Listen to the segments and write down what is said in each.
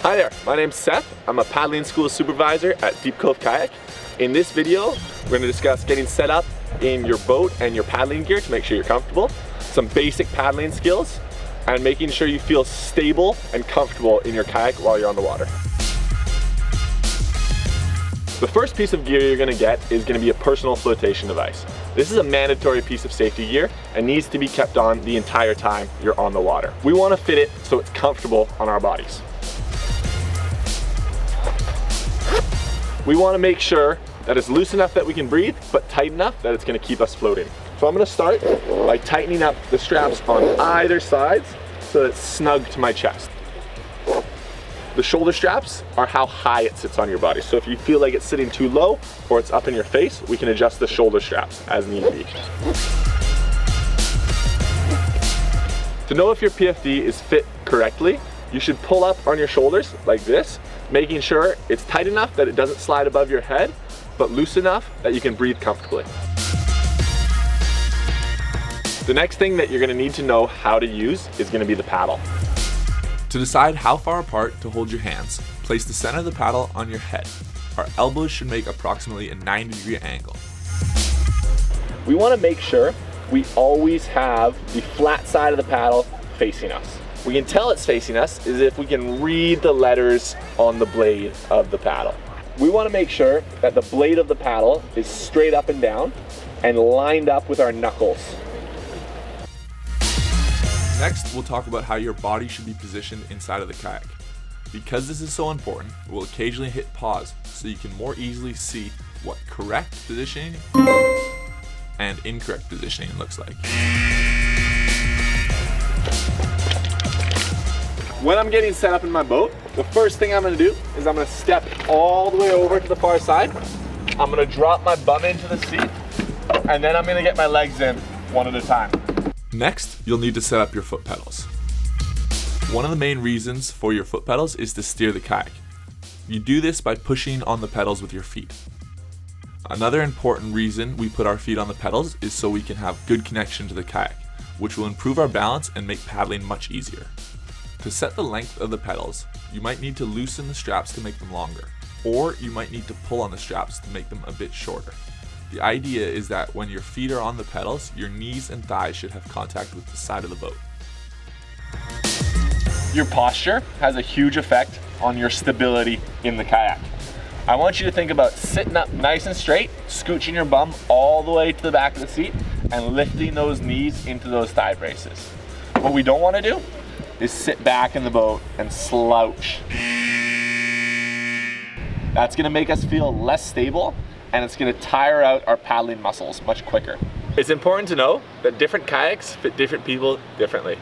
Hi there, my name's Seth. I'm a paddling school supervisor at Deep Cove Kayak. In this video, we're going to discuss getting set up in your boat and your paddling gear to make sure you're comfortable, some basic paddling skills, and making sure you feel stable and comfortable in your kayak while you're on the water. The first piece of gear you're going to get is going to be a personal flotation device. This is a mandatory piece of safety gear and needs to be kept on the entire time you're on the water. We want to fit it so it's comfortable on our bodies. We want to make sure that it's loose enough that we can breathe, but tight enough that it's going to keep us floating. So I'm going to start by tightening up the straps on either sides so that it's snug to my chest. The shoulder straps are how high it sits on your body. So if you feel like it's sitting too low or it's up in your face, we can adjust the shoulder straps as need be. To know if your PFD is fit correctly, you should pull up on your shoulders like this, making sure it's tight enough that it doesn't slide above your head, but loose enough that you can breathe comfortably. The next thing that you're going to need to know how to use is going to be the paddle. To decide how far apart to hold your hands, place the center of the paddle on your head. Our elbows should make approximately a 90-degree angle. We want to make sure we always have the flat side of the paddle facing us. We can tell it's facing us is if we can read the letters on the blade of the paddle. We want to make sure that the blade of the paddle is straight up and down and lined up with our knuckles. Next, we'll talk about how your body should be positioned inside of the kayak. Because this is so important, we'll occasionally hit pause so you can more easily see what correct positioning and incorrect positioning looks like. When I'm getting set up in my boat, the first thing I'm going to do is I'm going to step all the way over to the far side. I'm going to drop my bum into the seat, and then I'm going to get my legs in one at a time. Next, you'll need to set up your foot pedals. One of the main reasons for your foot pedals is to steer the kayak. You do this by pushing on the pedals with your feet. Another important reason we put our feet on the pedals is so we can have good connection to the kayak, which will improve our balance and make paddling much easier. To set the length of the pedals, you might need to loosen the straps to make them longer, or you might need to pull on the straps to make them a bit shorter. The idea is that when your feet are on the pedals, your knees and thighs should have contact with the side of the boat. Your posture has a huge effect on your stability in the kayak. I want you to think about sitting up nice and straight, scooching your bum all the way to the back of the seat, and lifting those knees into those thigh braces. What we don't want to do is sit back in the boat and slouch. That's going to make us feel less stable, and it's going to tire out our paddling muscles much quicker. It's important to know that different kayaks fit different people differently.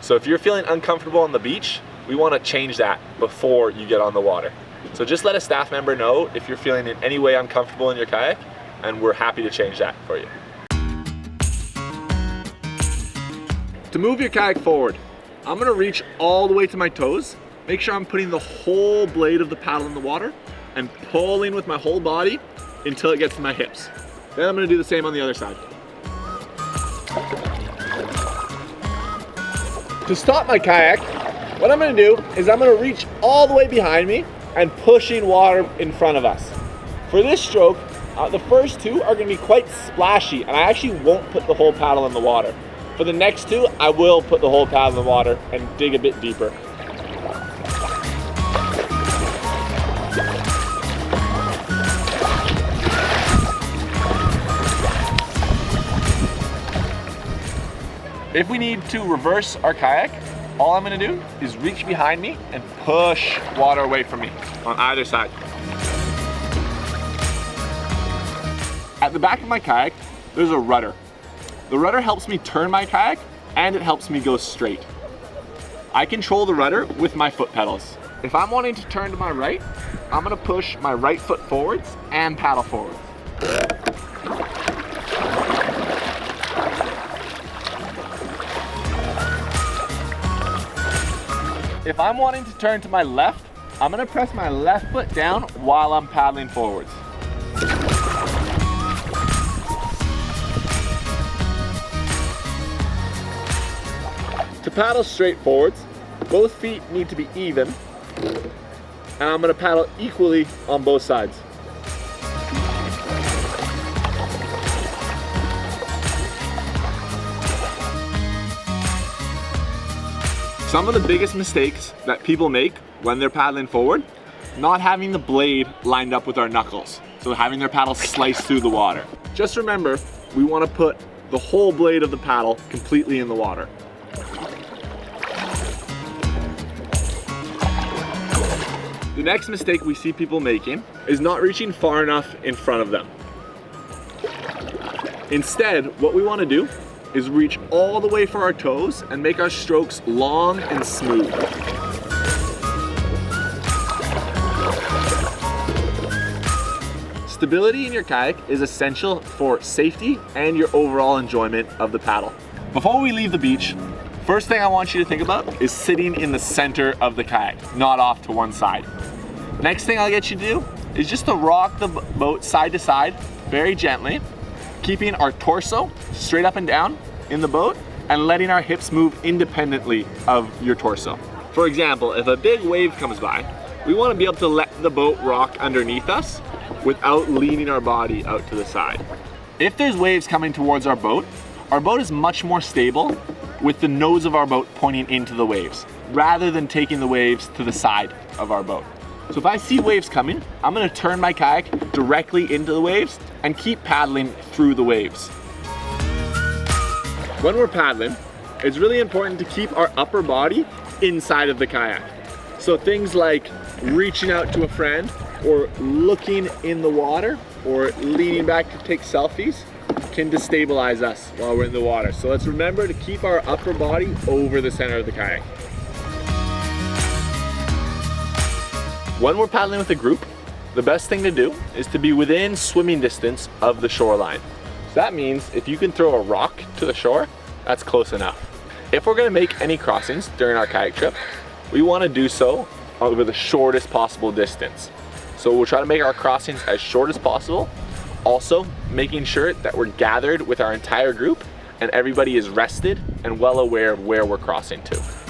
So if you're feeling uncomfortable on the beach, we want to change that before you get on the water. So just let a staff member know if you're feeling in any way uncomfortable in your kayak, and we're happy to change that for you. To move your kayak forward, I'm going to reach all the way to my toes, make sure I'm putting the whole blade of the paddle in the water, and pulling with my whole body until it gets to my hips. Then I'm going to do the same on the other side. To stop my kayak, what I'm going to do is I'm going to reach all the way behind me and pushing water in front of us. For this stroke, the first two are going to be quite splashy, and I actually won't put the whole paddle in the water. For the next two, I will put the whole paddle in the water and dig a bit deeper. If we need to reverse our kayak, all I'm going to do is reach behind me and push water away from me on either side. At the back of my kayak, there's a rudder. The rudder helps me turn my kayak, and it helps me go straight. I control the rudder with my foot pedals. If I'm wanting to turn to my right, I'm going to push my right foot forwards and paddle forwards. If I'm wanting to turn to my left, I'm going to press my left foot down while I'm paddling forwards. To paddle straight forwards, both feet need to be even, and I'm gonna paddle equally on both sides. Some of the biggest mistakes that people make when they're paddling forward, not having the blade lined up with our knuckles. So having their paddle slice through the water. Just remember, we want to put the whole blade of the paddle completely in the water. The next mistake we see people making is not reaching far enough in front of them. Instead, what we want to do is reach all the way for our toes and make our strokes long and smooth. Stability in your kayak is essential for safety and your overall enjoyment of the paddle. Before we leave the beach, first thing I want you to think about is sitting in the center of the kayak, not off to one side. Next thing I'll get you to do is just to rock the boat side to side very gently, keeping our torso straight up and down in the boat and letting our hips move independently of your torso. For example, if a big wave comes by, we want to be able to let the boat rock underneath us without leaning our body out to the side. If there's waves coming towards our boat is much more stable with the nose of our boat pointing into the waves rather than taking the waves to the side of our boat. So if I see waves coming, I'm going to turn my kayak directly into the waves and keep paddling through the waves. When we're paddling, it's really important to keep our upper body inside of the kayak. So things like reaching out to a friend or looking in the water or leaning back to take selfies can destabilize us while we're in the water. So let's remember to keep our upper body over the center of the kayak. When we're paddling with a group, the best thing to do is to be within swimming distance of the shoreline. So that means if you can throw a rock to the shore, that's close enough. If we're gonna make any crossings during our kayak trip, we wanna do so over the shortest possible distance. So we'll try to make our crossings as short as possible, also making sure that we're gathered with our entire group and everybody is rested and well aware of where we're crossing to.